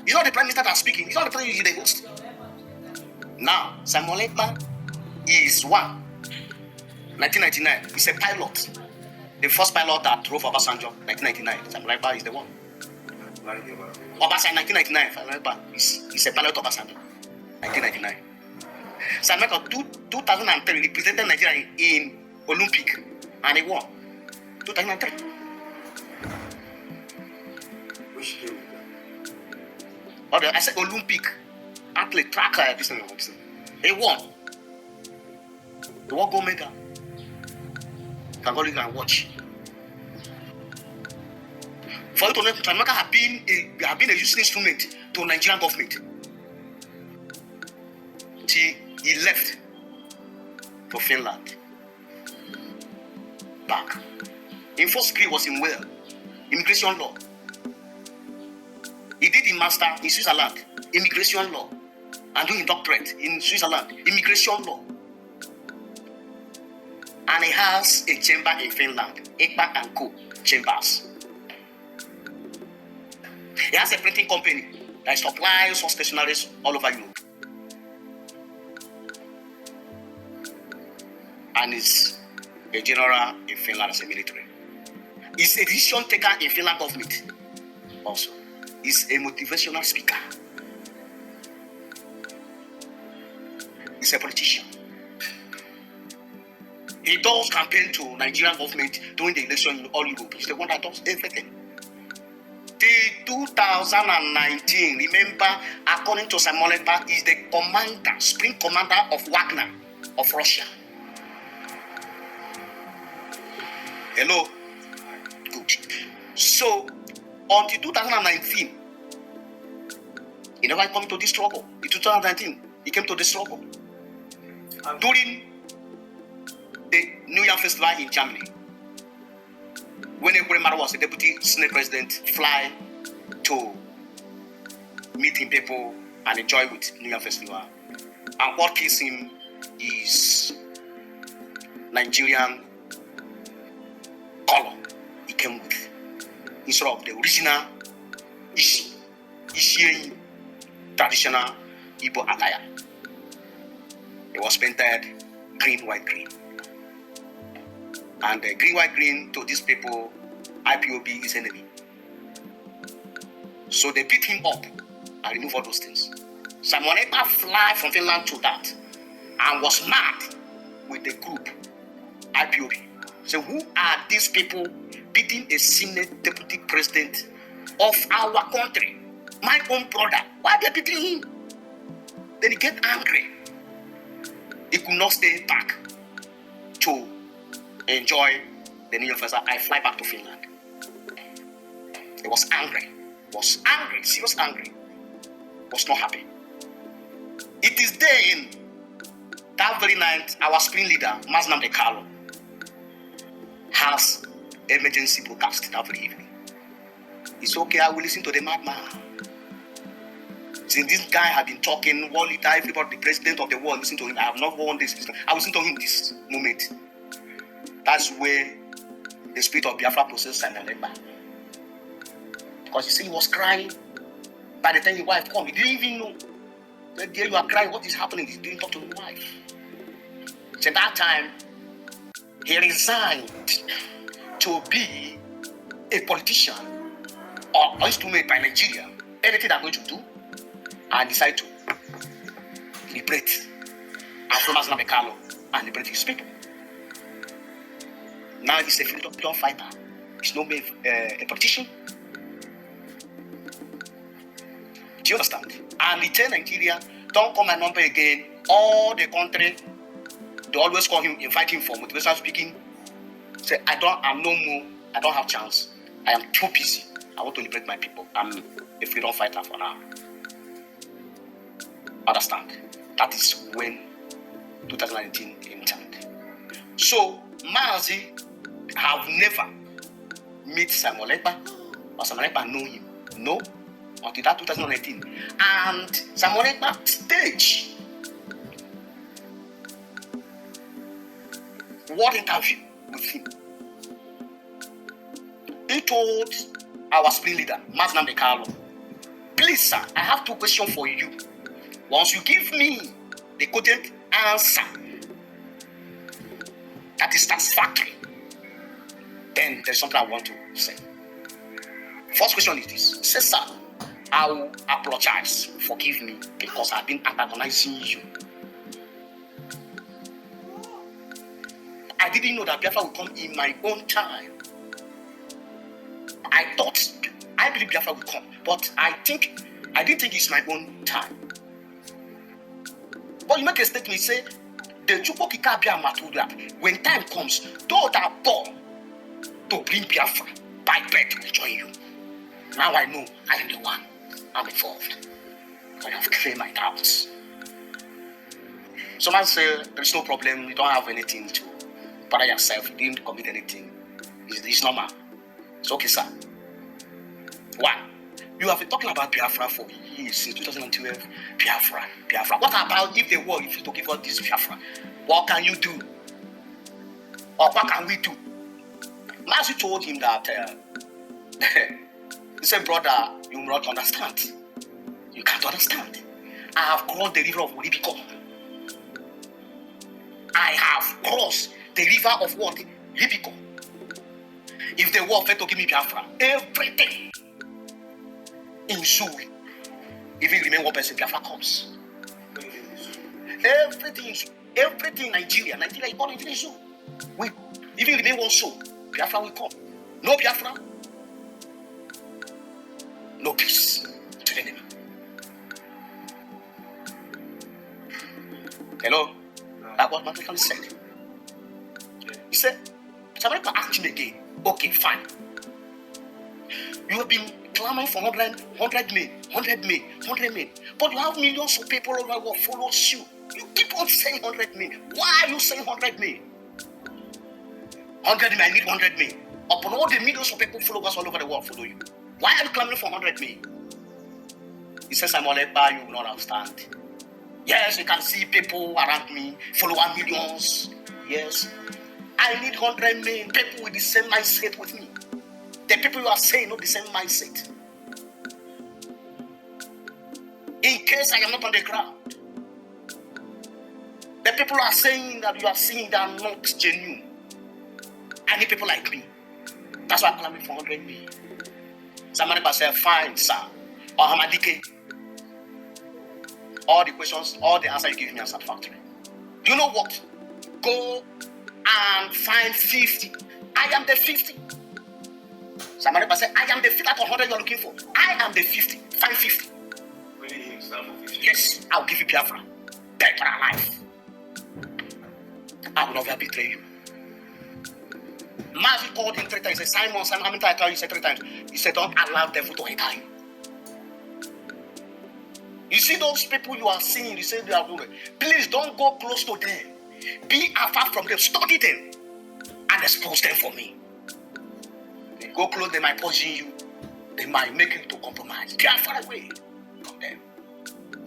It's not the Prime Minister that's speaking. It's not the President, the host. Now, Simon Ekpa is one. 1999. He's a pilot. The first pilot that drove Obasanjo, 1999. Simon Ekpa is the one. Obasanjo, 1999. Simon Ekpa is a pilot of Obasanjo, 1999. Simon Ekpa, 2003, he represented Nigeria in Olympic and he won. 2003. Which game? Okay, I said Olympic athlete tracker. This thing. He won. The world gold medal. You can go and watch. For you to know, Jamaica have been a useful instrument to Nigerian government. Till he left for Finland. Back. In first degree was in Wales, immigration law. He did a master in Switzerland, immigration law, and doing a doctorate in Switzerland, immigration law. And he has a chamber in Finland, Ekpa and Co. Chambers. He has a printing company that supplies stationaries all over Europe. And is a general in Finland as a military. He's a decision taker in Finland government also. He's a motivational speaker. He's a politician. He does campaign to Nigerian government during the election in all Europe. He's the one that does everything. Till 2019, remember, according to Simon Ekpa, is the commander, supreme commander of WAGMA of Russia. Hello? Good. So, until 2019, he never come to this struggle. In 2019, he came to this struggle. During the New Year Festival in Germany, when Ekwemara was the deputy Senate president, fly to meeting people and enjoy with New Year Festival. And what kills him is Nigerian color he came with, instead of the original Ishi traditional Igbo attire. It was painted green, white, green. And green, white, green to these people, IPOB is enemy. So they beat him up and remove all those things. Simon Ekpa fly from Finland to that and was mad with the group IPOB. So who are these people beating a Senate deputy president of our country? My own brother. Why are they beating him? Then he get angry. He could not stay back to enjoy the New Year Festival. I fly back to Finland. He was angry. Serious angry. Was not happy. It is then, that very night, our spring leader, Masnam De Carlo, has emergency broadcast that very evening. It's okay, I will listen to the madman. Since this guy had been talking, world leader, everybody, the president of the world, listen to him. I have not won this. I will listen to him this moment. That's where the spirit of Biafra possessed Simon Ekpa. Because you see, he was crying. By the time his wife came, he didn't even know. The day you are crying, what is happening? He didn't talk to his wife. So that time, he resigned to be a politician or instrument by Nigeria. Anything they're going to do, and decide to liberate Afromas Namekalo and liberate his people. Now he's a freedom fighter. He's no more a politician. Do you understand? And he tell Nigeria, don't call my number again. All the country, they always call him, invite him for motivational speaking. Say, I'm no more, I don't have chance. I am too busy. I want to liberate my people. I'm a freedom fighter for now. Understand? That is when 2019 entered. So, Mazi have never met Simon Ekpa, or Simon Ekpa know him. No, until that 2019. And Simon Ekpa stage what interview with him. He told our spring leader, Masnam De Carlo, Please, sir, I have 2 questions for you. Once you give me the cogent answer that is satisfactory, then there's something I want to say. First question is this. Say, sir, I will apologize. Forgive me because I've been antagonizing you. I didn't know that Biafra would come in my own time. I believe Biafra will come, but I didn't think it's my own time. But you make a statement, say, the Chukokika Biamatuda, when time comes, those that are born to bring Biafra by birth will join you. Now I know I am the one. I'm involved. I have cleared my doubts. Someone say, there's no problem, you don't have anything to bother yourself, you didn't commit anything. It's normal. It's okay, sir. 1. You have been talking about Biafra for years, since 2012. Biafra. What about if the world refuse to give us this Biafra? What can you do? Or what can we do? Master told him that, he said, brother, you will not understand. You can't understand. I have crossed the river of Olibiko. I have crossed the river of what? Libiko. If the world failed to give me Biafra, everything in Zoo, if it remain one person, Biafra comes. Everything in Nigeria is born in Zoo. If it remain one soul, Biafra will come. No Biafra, no peace to the enemy. Hello? That's what Matthew said. He said, Simon Ekpa asked him again. Okay, fine. You have been clamoring for 100 men. But you have millions of people all over the world follows you. You keep on saying 100 men. Why are you saying 100 men? 100 men, I need 100 men. Upon all the millions of people followers all over the world follow you. Why are you clamoring for 100 men? He says, Simon Ekpa, you will not understand. Yes, you can see people around me, follower millions. Yes. I need 100 men, people with the same mindset with me. The people you are saying not the same mindset. In case I am not on the ground, the people are saying that you are seeing that are not genuine. I need people like me. That's why I'm claiming for 100 men. Somebody said, fine, sir. Or Hamadike. All the questions, all the answers you give me are satisfactory. You know what? Go and find 50. I am the 50. Somebody said, I am the 50 out of 100 you are looking for. I am the 50. Find 50. Yes, I'll give you Biafra. Dead or alive. I will never betray you. Mazi called him 3 times. He said, Simon, how many times I tell you? He said 3 times. He said, don't allow the devil to enter you. You see those people you are seeing, you say they are doing. Please don't go close to them. Be afar from them. Study them and expose them for me. They go close, they might poison you. They might make you to compromise. Be far away from them.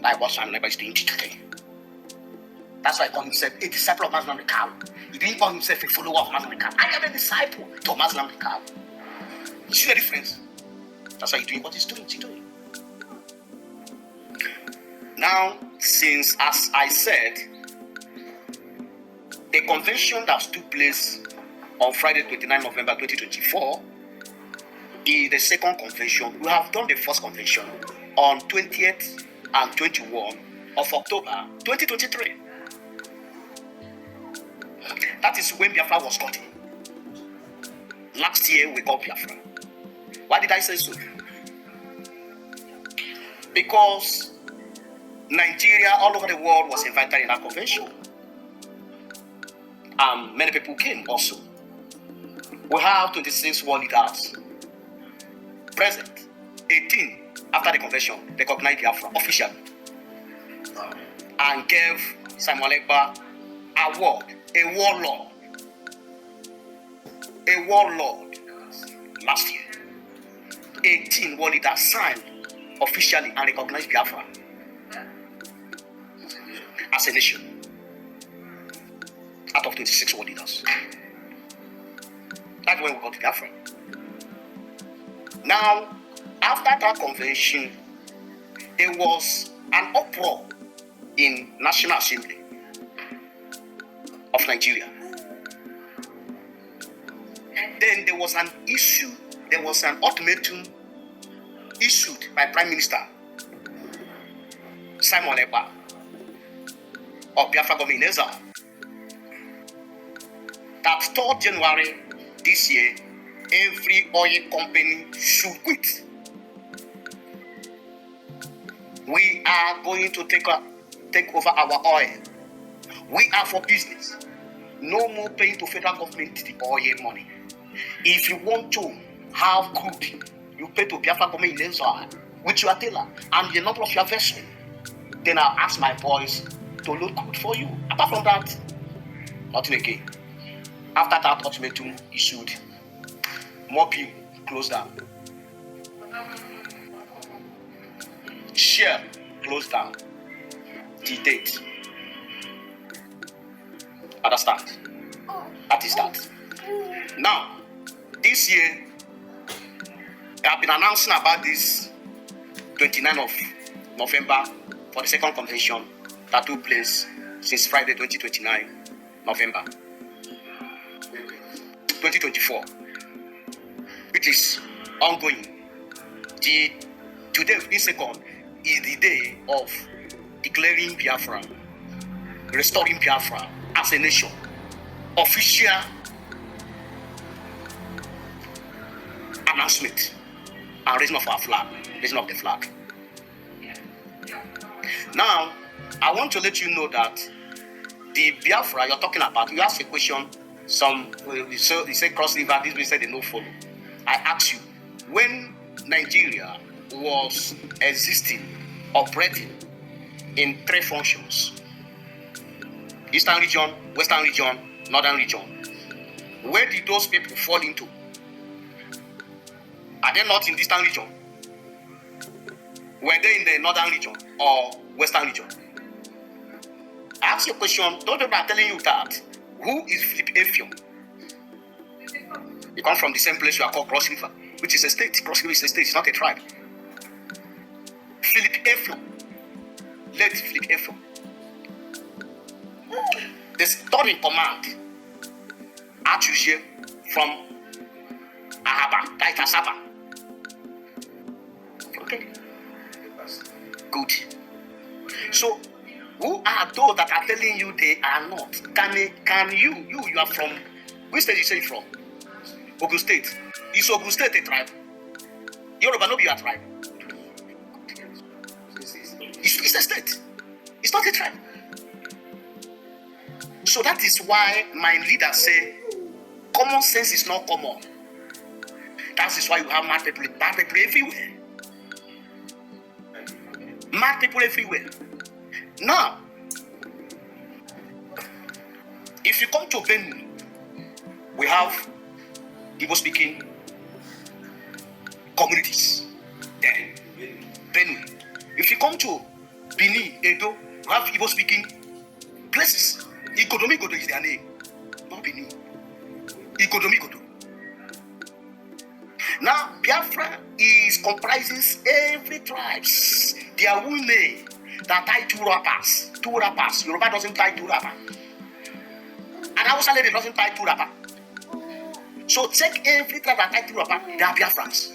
Like what Simon Ekpa is doing today. That's why he called himself a disciple of Muslim Cow. He didn't call himself a follower of Muslim Cow. I am a disciple to Muslim Cow. You see the difference? That's why he's doing what he's doing. Now, since, as I said, the convention that took place on Friday, 29 November 2024 is the second convention. We have done the first convention on 20th and 21 of October 2023. That is when Biafra was gotten. Last year we got Biafra. Why did I say so? Because Nigeria, all over the world, was invited in that convention. Many people came also. We have 26 world leaders present. 18 after the convention recognized Biafra officially and gave Simon Ekpa award, a warlord last year. 18 world leaders signed officially and recognized Biafra as a nation out of 26 world leaders. That's when we got to Biafra. Now, after that convention, there was an uproar in National Assembly of Nigeria. Then there was an ultimatum issued by Prime Minister Simon Ekpa of Biafra government in exile that 3rd January this year, every oil company should quit. We are going to take over our oil. We are for business. No more paying to federal government the oil money. If you want to have crude, you pay to Biafra government in exile with your tailor and the number of your vessel. Then I'll ask my boys to load crude for you. Apart from that, nothing again. After that ultimatum issued, Mobi closed down. Share closed down. The date. Understand? That is that. Now, this year, I have been announcing about this 29th of November for the second convention that took place since Friday 29 November 2024, which is ongoing. Today, this second, is the day of declaring Biafra, restoring Biafra as a nation, official announcement and raising of our flag, raising of the flag. Now, I want to let you know that the Biafra you're talking about, you ask a question, you say cross river, this we say they no follow. I ask you, when Nigeria was existing, operating in 3 functions, Eastern region, Western region, Northern region, where did those people fall into? Are they not in the Eastern region? Were they in the Northern region or Western region? I ask you a question, those people are telling you that, who is Philip Effiong? He comes from the same place you are called Cross River, which is a state. Cross River is a state, it's not a tribe. Philip Effiong, late Philip Effiong, the third in command, Atuje from Ahaba, Taita Saba. Okay, good. So, who are those that are telling you they are not? Can you are from, which state you say from? Ogun State. Is Ogun State a tribe? Yoruba no be a tribe. It's a state. It's not a tribe. So that is why my leader say, common sense is not common. That is why you have mad people everywhere. Mad people everywhere. Now, if you come to Benue, we have Igbo-speaking communities. Then, Benue. If you come to Bini, Edo, we have Igbo-speaking places. Ikodomigodo is their name, not Bini. Ikodomigodo. Now, Biafra comprises every tribes. Their women that tie 2 wrappers. 2 wrappers. Yoruba doesn't tie 2 wrappers. And Hausa lady doesn't tie 2 wrappers. So check every tribe that tie 2 wrappers. They are Biafrans.